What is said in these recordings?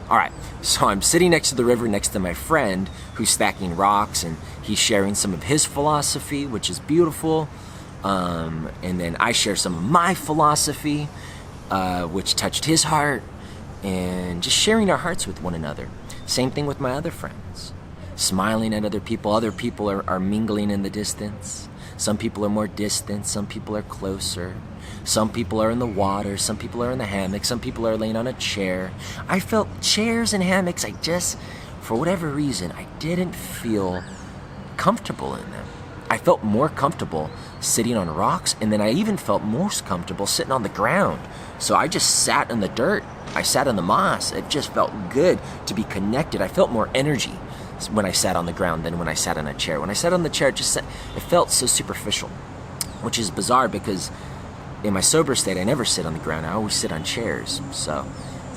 All right, so I'm sitting next to the river next to my friend who's stacking rocks, and he's sharing some of his philosophy, which is beautiful. And then I share some of my philosophy, which touched his heart, and just sharing our hearts with one another. Same thing with my other friends. Smiling at other people. Other people are mingling in the distance. Some people are more distant. Some people are closer. Some people are in the water. Some people are in the hammock. Some people are laying on a chair. I felt chairs and hammocks, for whatever reason, I didn't feel comfortable in them. I felt more comfortable sitting on rocks, and then I even felt most comfortable sitting on the ground. So I just sat in the dirt. I sat on the moss. It just felt good to be connected. I felt more energy when I sat on the ground than when I sat on a chair. When I sat on the chair, it felt so superficial, which is bizarre because in my sober state, I never sit on the ground. I always sit on chairs. So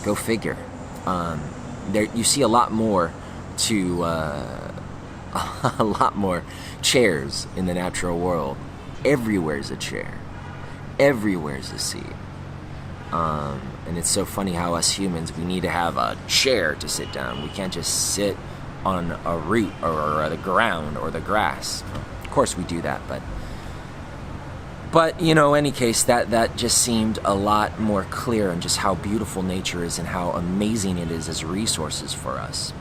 go figure. There you see a lot more a lot more chairs in the natural world. Everywhere's a chair. Everywhere's a seat. And it's so funny how us humans, we need to have a chair to sit down. We can't just sit on a root or the ground or the grass. Of course we do that, but any case, that just seemed a lot more clear on just how beautiful nature is and how amazing it is as resources for us.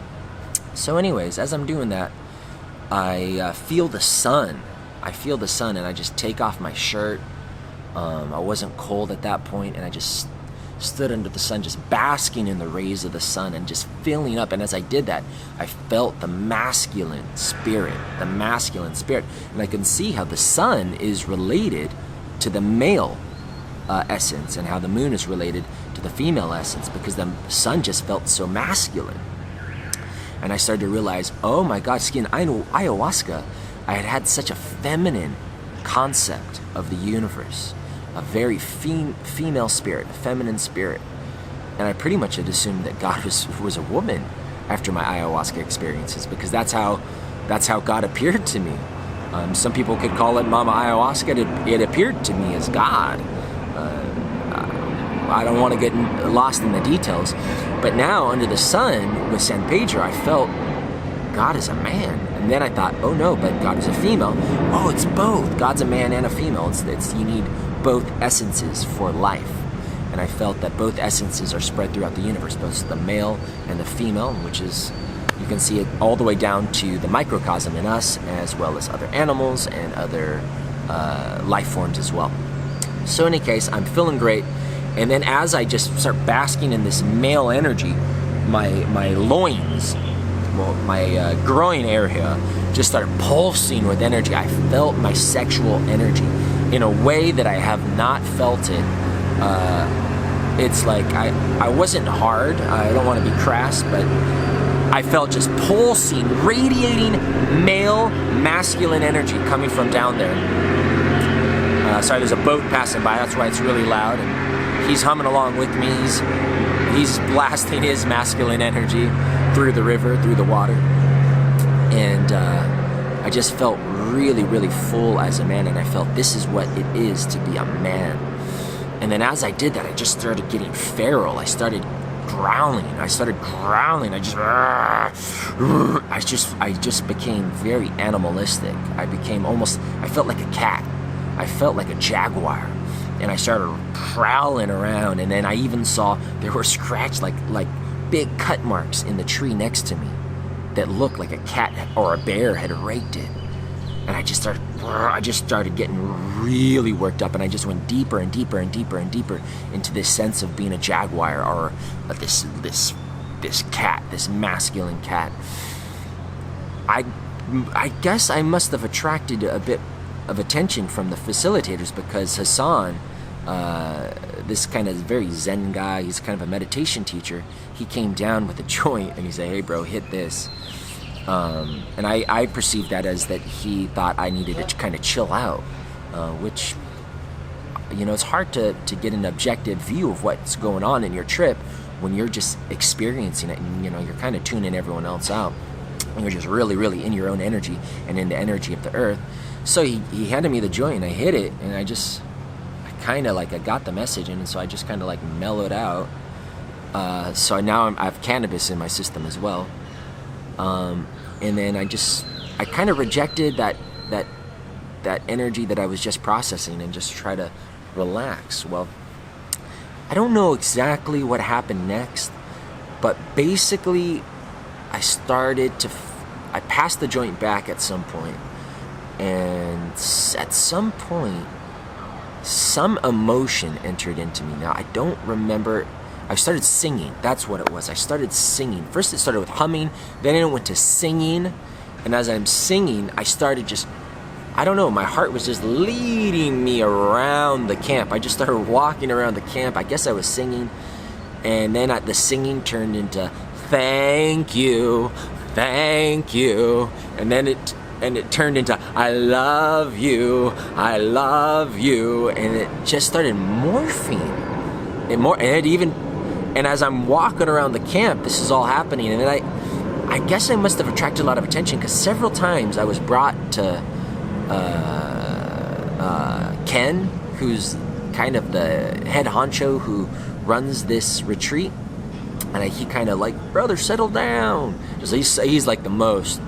So anyways, as I'm doing that, I feel the sun. And I just take off my shirt. I wasn't cold at that point, and I just stood under the sun, just basking in the rays of the sun and just filling up. And as I did that, I felt the masculine spirit. And I can see how the sun is related to the male essence, and how the moon is related to the female essence, because the sun just felt so masculine. And I started to realize, oh my God, in ayahuasca, I had such a feminine concept of the universe, a very female spirit, a feminine spirit. And I pretty much had assumed that God was a woman after my ayahuasca experiences, because that's how God appeared to me. Some people could call it Mama Ayahuasca. It appeared to me as God. I don't want to get lost in the details, but now under the sun with San Pedro, I felt God is a man. And then I thought, oh no, but God is a female. Oh, it's both. God's a man and a female. It's you need both essences for life. And I felt that both essences are spread throughout the universe, both the male and the female, which is, you can see it all the way down to the microcosm in us, as well as other animals and other life forms as well. So in any case, I'm feeling great. And then as I just start basking in this male energy, my loins, my groin area just started pulsing with energy. I felt my sexual energy in a way that I have not felt it. It's like I wasn't hard. I don't want to be crass, but I felt just pulsing, radiating male, masculine energy coming from down there. Sorry, there's a boat passing by. That's why it's really loud. And he's humming along with me. He's blasting his masculine energy through the river, through the water. And I just felt really, really full as a man. And I felt this is what it is to be a man. And then as I did that, I just started getting feral. I started growling. I just became very animalistic. I felt like a cat. I felt like a jaguar. And I started prowling around, and then I even saw there were scratched like big cut marks in the tree next to me that looked like a cat or a bear had raked it. And I just started getting really worked up, and I just went deeper and deeper and deeper and deeper into this sense of being a jaguar, or this cat, this masculine cat. I guess I must have attracted a bit of attention from the facilitators, because Hassan, this kind of very zen guy, he's kind of a meditation teacher, he came down with a joint and he said, hey bro, hit this. And I perceived that as that he thought I needed to kind of chill out, which, it's hard to get an objective view of what's going on in your trip when you're just experiencing it, and you're kind of tuning everyone else out, and you're just really, really in your own energy and in the energy of the earth. So he handed me the joint, and I hit it, and I got the message, and so I just kind of like mellowed out, So now I have cannabis in my system as well. And then I kind of rejected that energy that I was just processing and just try to relax. Well, I don't know exactly what happened next, but basically I passed the joint back at some point, and at some point some emotion entered into me. Now I don't remember. I started singing. That's what it was. I started singing. First it started with humming, then it went to singing, and as I'm singing I started just, I don't know, my heart was just leading me around the camp. I just started walking around the camp. I guess I was singing, and then the singing turned into thank you, and then it turned into I love you, and it just started morphing. And as I'm walking around the camp, this is all happening, and I guess I must have attracted a lot of attention, because several times I was brought to Ken, who's kind of the head honcho who runs this retreat, and he kind of like, brother, settle down. He's like the most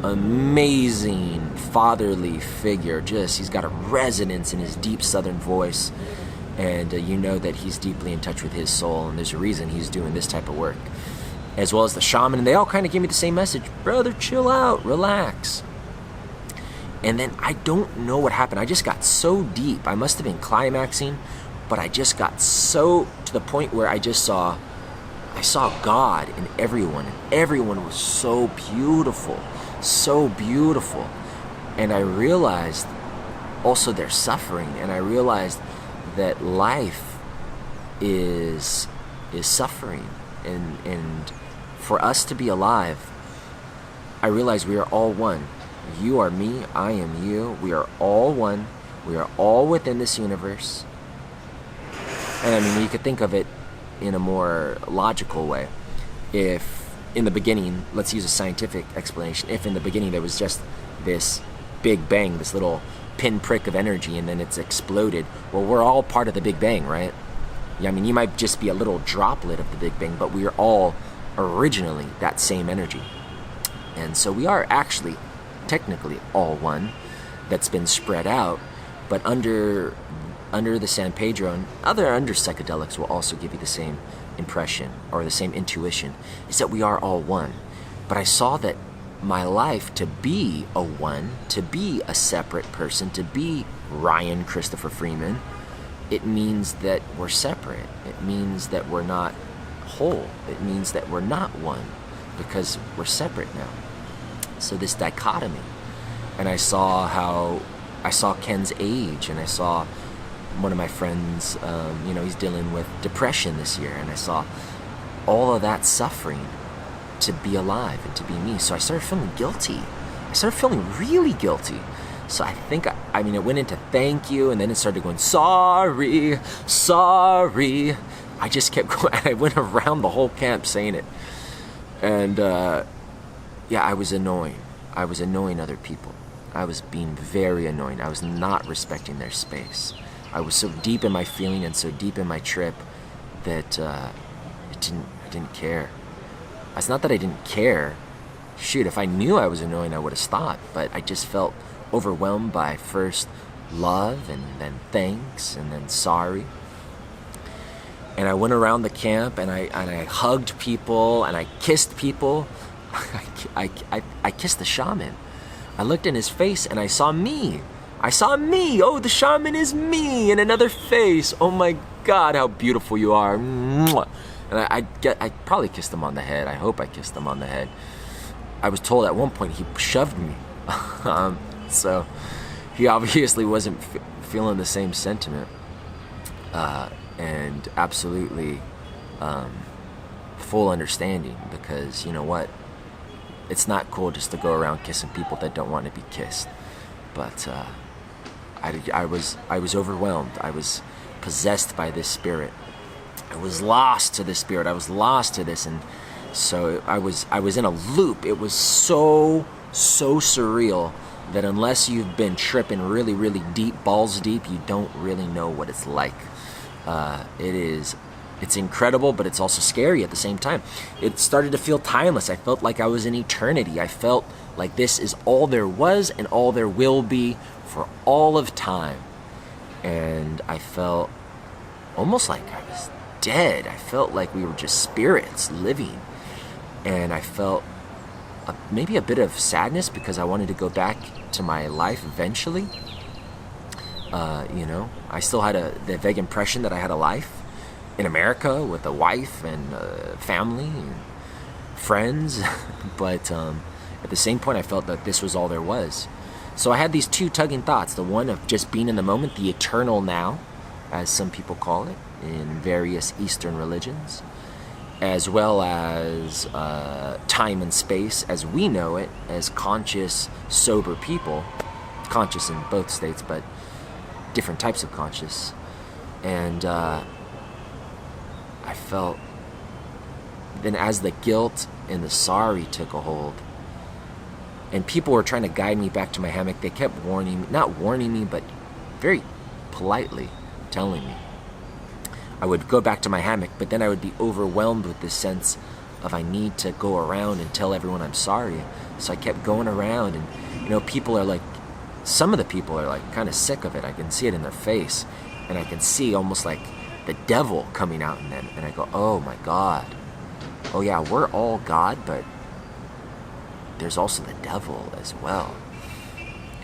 amazing fatherly figure. He's got a resonance in his deep southern voice, and you know that he's deeply in touch with his soul, and there's a reason he's doing this type of work, as well as the shaman, and they all kind of gave me the same message: brother, chill out, relax. And then I don't know what happened. I just got so deep. I must have been climaxing, but I just got so to the point where I saw God in everyone, and everyone was so beautiful, and I realized also their suffering, and I realized that life is suffering, and for us to be alive, I realized we are all one. You are me, I am you. We are all one. We are all within this universe. And I mean, you could think of it in a more logical way. If in the beginning, let's use a scientific explanation, if in the beginning there was just this big bang, this little pinprick of energy, and then it's exploded, well, we're all part of the Big Bang, right? Yeah, I mean, you might just be a little droplet of the Big Bang, but we are all originally that same energy. And so we are actually technically all one that's been spread out, but under the San Pedro and under psychedelics will also give you the same impression or the same intuition, is that we are all one. But I saw that my life, to be a one, to be a separate person, to be Ryan Christopher Freeman, it means that we're separate. It means that we're not whole. It means that we're not one, because we're separate now. So this dichotomy, and I saw Ken's age, and I saw one of my friends, he's dealing with depression this year, and I saw all of that suffering to be alive and to be me. So I started feeling guilty. I started feeling really guilty. So I think, it went into thank you, and then it started going, sorry. I just kept going. I went around the whole camp saying it. And, I was annoying. I was annoying other people. I was being very annoying. I was not respecting their space. I was so deep in my feeling and so deep in my trip that I didn't care. It's not that I didn't care. Shoot, if I knew I was annoying, I would have stopped. But I just felt overwhelmed by first love, and then thanks, and then sorry. And I went around the camp, and I hugged people, and I kissed people. I kissed the shaman. I looked in his face, and I saw me. Oh, the shaman is me in another face. Oh my God, how beautiful you are. Mwah. And I probably kissed him on the head. I hope I kissed him on the head. I was told at one point he shoved me. So he obviously wasn't feeling the same sentiment. And absolutely full understanding, because you know what? It's not cool just to go around kissing people that don't want to be kissed. But I was overwhelmed. I was possessed by this spirit. I was lost to this spirit. I was lost to this, and so I was in a loop. It was so surreal that unless you've been tripping really, really deep, balls deep, you don't really know what it's like. It is It's incredible, but it's also scary at the same time. It started to feel timeless. I felt like I was in eternity. I felt like this is all there was and all there will be for all of time. And I felt almost like I was dead. I felt like we were just spirits living. And I felt maybe a bit of sadness because I wanted to go back to my life eventually. I still had the vague impression that I had a life in America with a wife and family and friends. But at the same point, I felt that this was all there was. So I had these two tugging thoughts. The one of just being in the moment, the eternal now, as some people call it in various Eastern religions, as well as time and space as we know it as conscious, sober people, conscious in both states, but different types of conscious. And I felt then as the guilt and the sorry took a hold, and people were trying to guide me back to my hammock, they kept not warning me, but very politely telling me I would go back to my hammock, but then I would be overwhelmed with this sense of I need to go around and tell everyone I'm sorry. So I kept going around, and people are like, some of the people are like kind of sick of it. I can see it in their face, and I can see almost like the devil coming out in them. And I go, oh my God. Oh yeah, we're all God, but there's also the devil as well.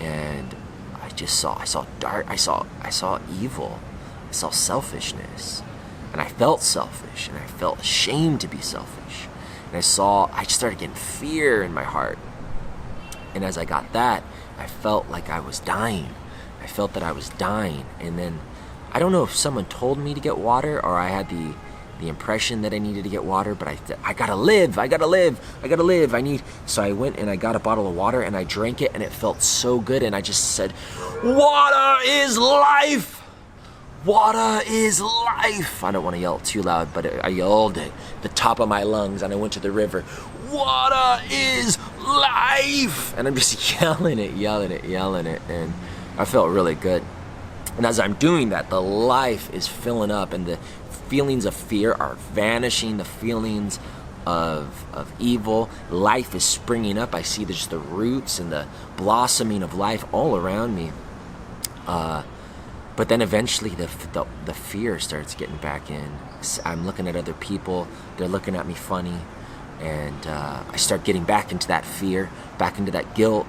And I saw dark, I saw evil, I saw selfishness, and I felt selfish, and I felt ashamed to be selfish. And I started getting fear in my heart. And as I got that, I felt like I was dying. I felt that I was dying. And then, I don't know if someone told me to get water or I had the impression that I needed to get water, but I gotta live. So I went and I got a bottle of water and I drank it, and it felt so good. And I just said, water is life. Water is life. I don't want to yell too loud, but I yelled at the top of my lungs, and I went to the river. Water is life. And I'm just yelling it. And I felt really good. And as I'm doing that, the life is filling up, and the feelings of fear are vanishing. The feelings of evil, life is springing up. I see just the roots and the blossoming of life all around me. But then eventually the fear starts getting back in. I'm looking at other people. They're looking at me funny. And I start getting back into that fear, back into that guilt.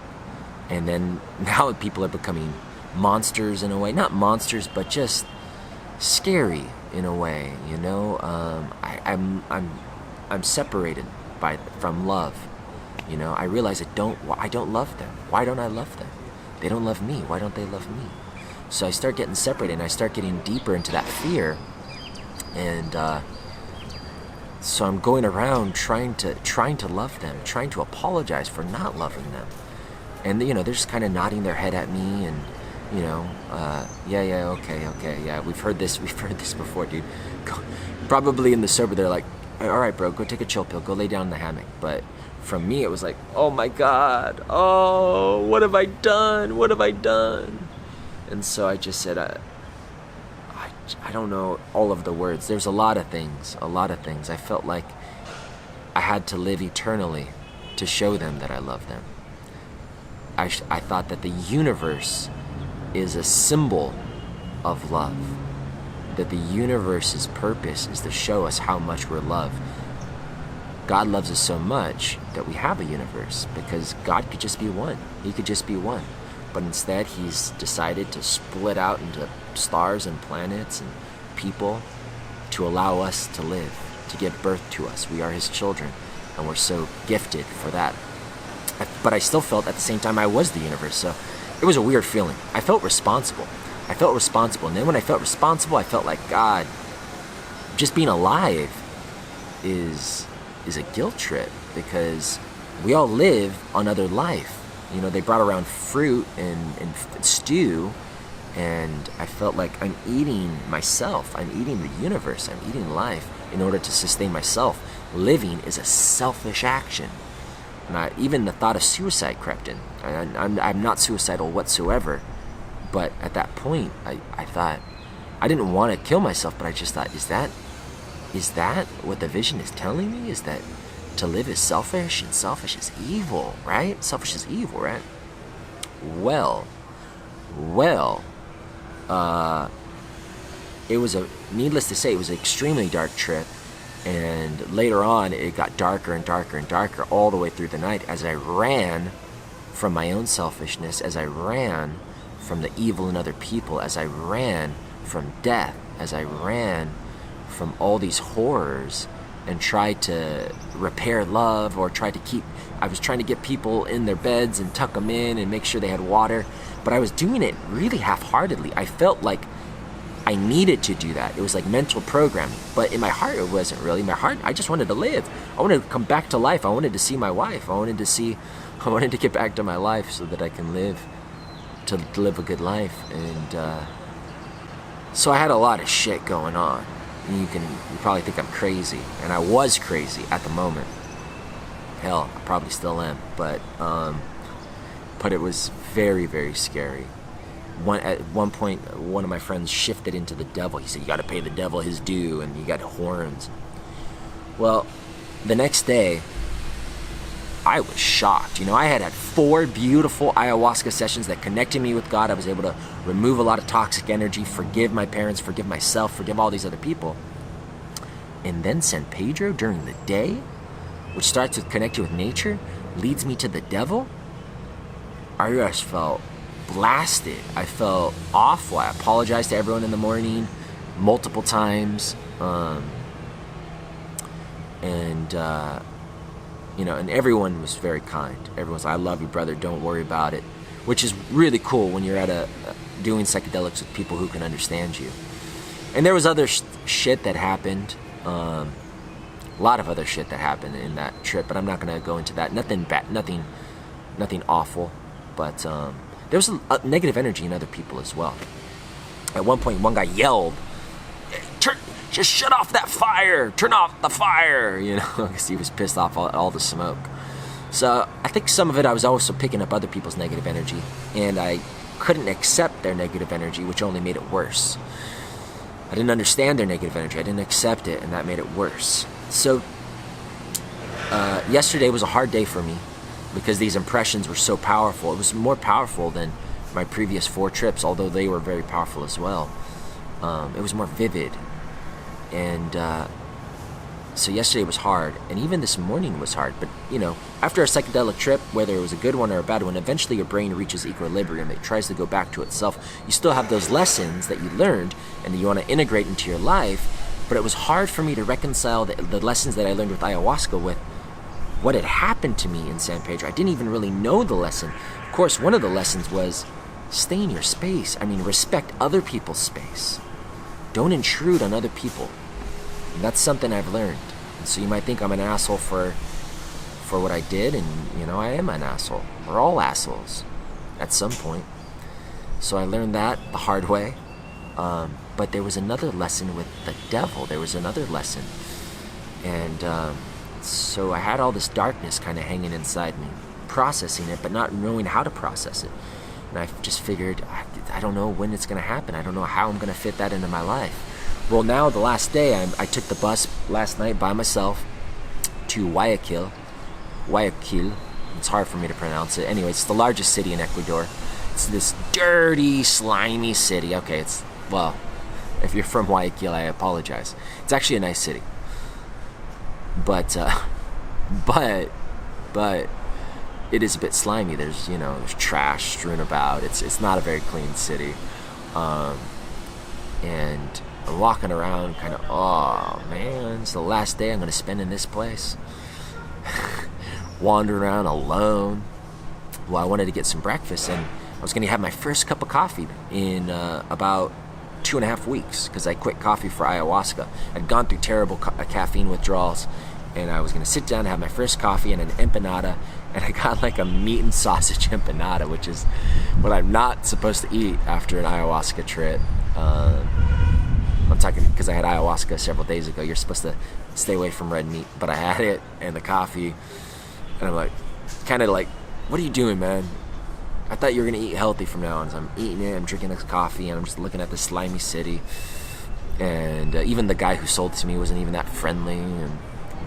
And then now people are becoming monsters in a way. Not monsters, but just scary in a way, I'm separated from love. I realize I don't love them. Why don't I love them? They don't love me. Why don't they love me? So I start getting separated, and I start getting deeper into that fear. And so I'm going around trying to love them, trying to apologize for not loving them. And they're just kind of nodding their head at me, and okay, we've heard this before, dude. Probably in the sober, they're like, all right, bro, go take a chill pill, go lay down in the hammock. But from me, it was like, oh my God, oh, what have I done? And so I just said, I don't know all of the words. There's a lot of things. I felt like I had to live eternally to show them that I love them. I thought that the universe is a symbol of love. That the universe's purpose is to show us how much we're loved. God loves us so much that we have a universe, because God could just be one. He could just be one. But instead, he's decided to split out into stars and planets and people to allow us to live, to give birth to us. We are his children, and we're so gifted for that. But I still felt at the same time I was the universe, so it was a weird feeling. I felt responsible. And then when I felt responsible, I felt like, God, just being alive is a guilt trip, because we all live another life. They brought around fruit and stew, and I felt like I'm eating myself. I'm eating the universe. I'm eating life in order to sustain myself. Living is a selfish action. And even the thought of suicide crept in. I'm not suicidal whatsoever, but at that point, I thought, I didn't want to kill myself, but I just thought, is that is that what the vision is telling me? Is that to live is selfish and selfish is evil, right? Selfish is evil, right? Well, it was needless to say, it was an extremely dark trip. And later on, it got darker and darker and darker all the way through the night as I ran from my own selfishness, as I ran from the evil in other people, as I ran from death, as I ran from all these horrors and tried to repair love, or I was trying to get people in their beds and tuck them in and make sure they had water, but I was doing it really half-heartedly. I felt like I needed to do that. It was like mental programming, but in my heart it wasn't really. In my heart, I just wanted to live. I wanted to come back to life. I wanted to see my wife. I wanted to get back to my life so that I can live a good life. And so I had a lot of shit going on. And you probably think I'm crazy, and I was crazy at the moment. Hell, I probably still am, but it was very, very scary. At one point, one of my friends shifted into the devil. He said, "You got to pay the devil his due, and you got horns." Well, the next day, I was shocked. I had 4 beautiful ayahuasca sessions that connected me with God. I was able to remove a lot of toxic energy, forgive my parents, forgive myself, forgive all these other people. And then San Pedro during the day, which starts with connecting with nature, leads me to the devil. I just felt blasted. I felt awful. I apologized to everyone in the morning multiple times. And everyone was very kind. Everyone's like, "I love you, brother. Don't worry about it," which is really cool when you're at doing psychedelics with people who can understand you. And there was other shit that happened. A lot of other shit that happened in that trip, but I'm not going to go into that. Nothing bad, nothing awful, but there was a negative energy in other people as well. At one point, one guy yelled, "Just shut off that fire! Turn off the fire!" Because he was pissed off all the smoke. So I think some of it I was also picking up other people's negative energy, and I couldn't accept their negative energy, which only made it worse. I didn't understand their negative energy. I didn't accept it, and that made it worse. So yesterday was a hard day for me because these impressions were so powerful. It was more powerful than my previous 4 trips, although they were very powerful as well. It was more vivid. And so yesterday was hard, and even this morning was hard. But, after a psychedelic trip, whether it was a good one or a bad one, eventually your brain reaches equilibrium. It tries to go back to itself. You still have those lessons that you learned and that you want to integrate into your life, but it was hard for me to reconcile the lessons that I learned with ayahuasca with what had happened to me in San Pedro. I didn't even really know the lesson. Of course, one of the lessons was stay in your space. Respect other people's space. Don't intrude on other people. And that's something I've learned. And so you might think I'm an asshole for what I did, and I am an asshole. We're all assholes at some point. So I learned that the hard way. But there was another lesson with the devil. There was another lesson. And so I had all this darkness kind of hanging inside me, processing it, but not knowing how to process it. And I just figured, I don't know when it's going to happen. I don't know how I'm going to fit that into my life. Well, now the last day, I took the bus last night by myself to Guayaquil. It's hard for me to pronounce it. Anyway, it's the largest city in Ecuador. It's this dirty, slimy city. Okay, if you're from Guayaquil, I apologize. It's actually a nice city. But it is a bit slimy. There's trash strewn about. It's not a very clean city. And I'm walking around kind of, oh man, it's the last day I'm going to spend in this place. Wandering around alone. Well, I wanted to get some breakfast, and I was going to have my first cup of coffee in about 2.5 weeks because I quit coffee for ayahuasca. I'd gone through terrible caffeine withdrawals, and I was going to sit down and have my first coffee and an empanada, and I got like a meat and sausage empanada, which is what I'm not supposed to eat after an ayahuasca trip. I'm talking because I had ayahuasca several days ago. You're supposed to stay away from red meat, but I had it and the coffee, and I'm like, what are you doing, man? I thought you were going to eat healthy from now on. So I'm eating it, I'm drinking this coffee, and I'm just looking at this slimy city. And even the guy who sold it to me wasn't even that friendly. And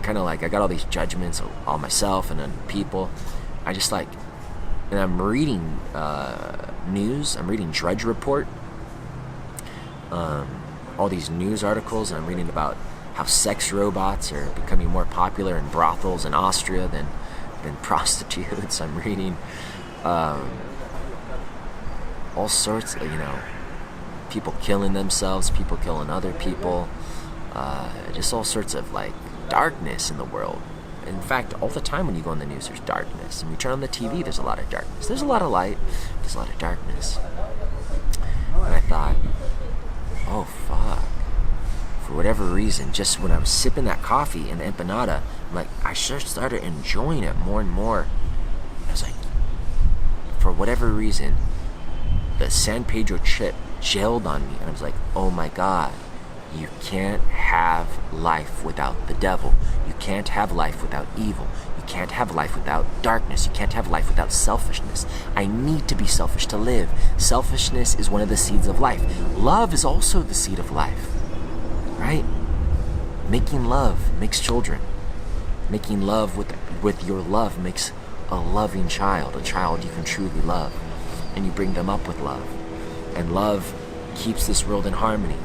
kind of like, I got all these judgments on myself and on people. I just like, and I'm reading news. I'm reading Drudge Report. All these news articles, and I'm reading about how sex robots are becoming more popular in brothels in Austria than prostitutes. I'm reading all sorts of, people killing themselves, people killing other people, just all sorts of like darkness in the world. In fact, all the time when you go on the news, there's darkness. And you turn on the TV, there's a lot of darkness. There's a lot of light, there's a lot of darkness. And I thought, oh fuck. For whatever reason, just when I was sipping that coffee and the empanada, I just started enjoying it more and more. I was like, for whatever reason, the San Pedro trip gelled on me, and I was like, oh my God, you can't have life without the devil. You can't have life without evil. You can't have life without darkness. You can't have life without selfishness. I need to be selfish to live. Selfishness is one of the seeds of life. Love is also the seed of life, right? Making love makes children. Making love with your love makes a loving child, a child you can truly love. And you bring them up with love. And love keeps this world in harmony.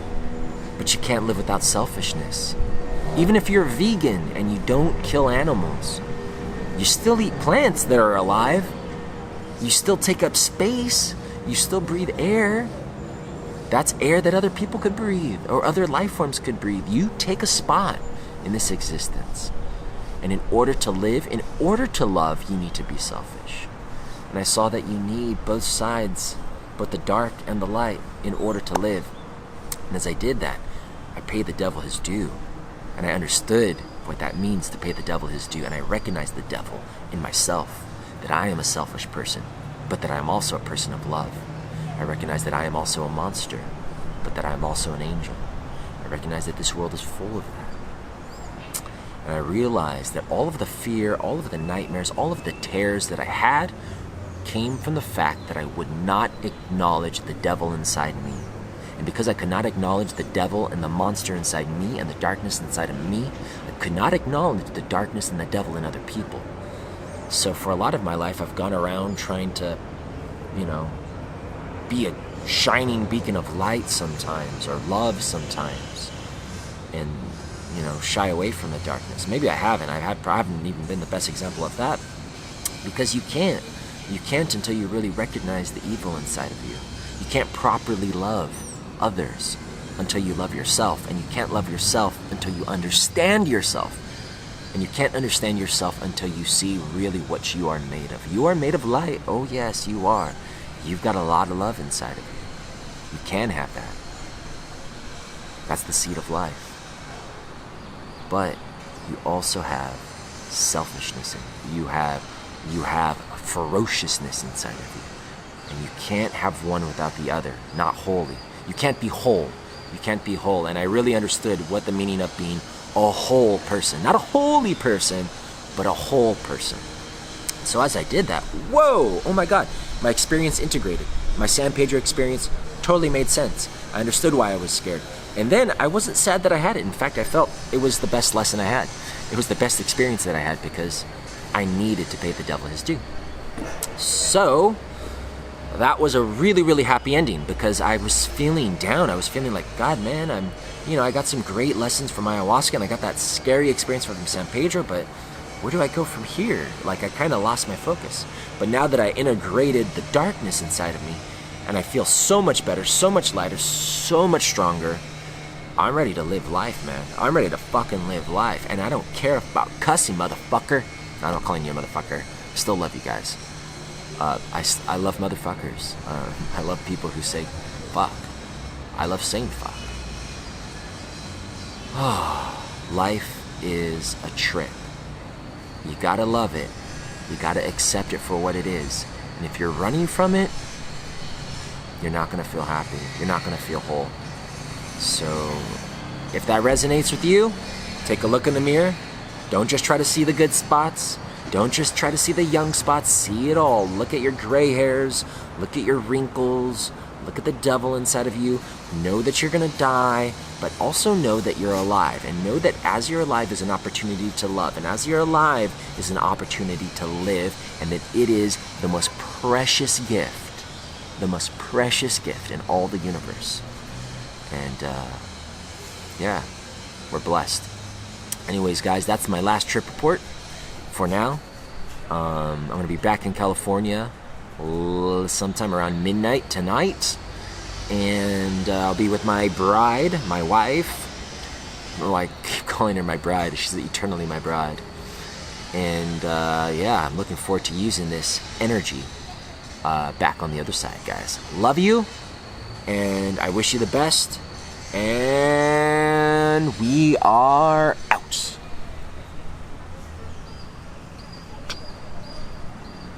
But you can't live without selfishness. Even if you're vegan and you don't kill animals, you still eat plants that are alive. You still take up space. You still breathe air. That's air that other people could breathe, or other life forms could breathe. You take a spot in this existence. And in order to live, in order to love, you need to be selfish. And I saw that you need both sides, both the dark and the light, in order to live. And as I did that, I paid the devil his due. And I understood what that means to pay the devil his due. And I recognized the devil in myself, that I am a selfish person, but that I am also a person of love. I recognize that I am also a monster, but that I am also an angel. I recognize that this world is full of that. And I realized that all of the fear, all of the nightmares, all of the terrors that I had came from the fact that I would not acknowledge the devil inside me. And because I could not acknowledge the devil and the monster inside me and the darkness inside of me, I could not acknowledge the darkness and the devil in other people. So for a lot of my life, I've gone around trying to, be a shining beacon of light sometimes, or love sometimes, and, shy away from the darkness. Maybe I haven't. I haven't even been the best example of that, because you can't. You can't until you really recognize the evil inside of you. You can't properly love others until you love yourself, and you can't love yourself until you understand yourself. And you can't understand yourself until you see really what you are made of. You are made of light. Oh yes, you are. You've got a lot of love inside of you. You can have that. That's the seed of life. But you also have selfishness in you. You have ferociousness inside of you. And you can't have one without the other. Not wholly. You can't be whole. You can't be whole. And I really understood what the meaning of being a whole person. Not a holy person, but a whole person. So as I did that, whoa, oh my God, my experience integrated. My San Pedro experience totally made sense. I understood why I was scared. And then I wasn't sad that I had it. In fact, I felt it was the best lesson I had. It was the best experience that I had, because I needed to pay the devil his due. So that was a really, really happy ending, because I was feeling down. I was feeling like, God, man, I got some great lessons from ayahuasca, and I got that scary experience from San Pedro, but where do I go from here? Like, I kind of lost my focus. But now that I integrated the darkness inside of me, and I feel so much better, so much lighter, so much stronger, I'm ready to live life, man. I'm ready to fucking live life. And I don't care about cussing, motherfucker. I'm not calling you a motherfucker. I still love you guys. I love motherfuckers. I love people who say fuck. I love saying fuck. Life is a trip. You gotta love it. You gotta accept it for what it is. And if you're running from it, you're not gonna feel happy. You're not gonna feel whole. So if that resonates with you, take a look in the mirror. Don't just try to see the good spots. Don't just try to see the young spots. See it all. Look at your gray hairs. Look at your wrinkles. Look at the devil inside of you. Know that you're going to die, but also know that you're alive. And know that as you're alive is an opportunity to love. And as you're alive is an opportunity to live. And that it is the most precious gift. The most precious gift in all the universe. And, yeah, we're blessed. Anyways, guys, that's my last trip report for now. I'm going to be back in California sometime around midnight tonight, and I'll be with my bride, my wife. Oh, I keep calling her my bride. She's eternally my bride. And yeah, I'm looking forward to using this energy back on the other side, guys. Love you, and I wish you the best. And we are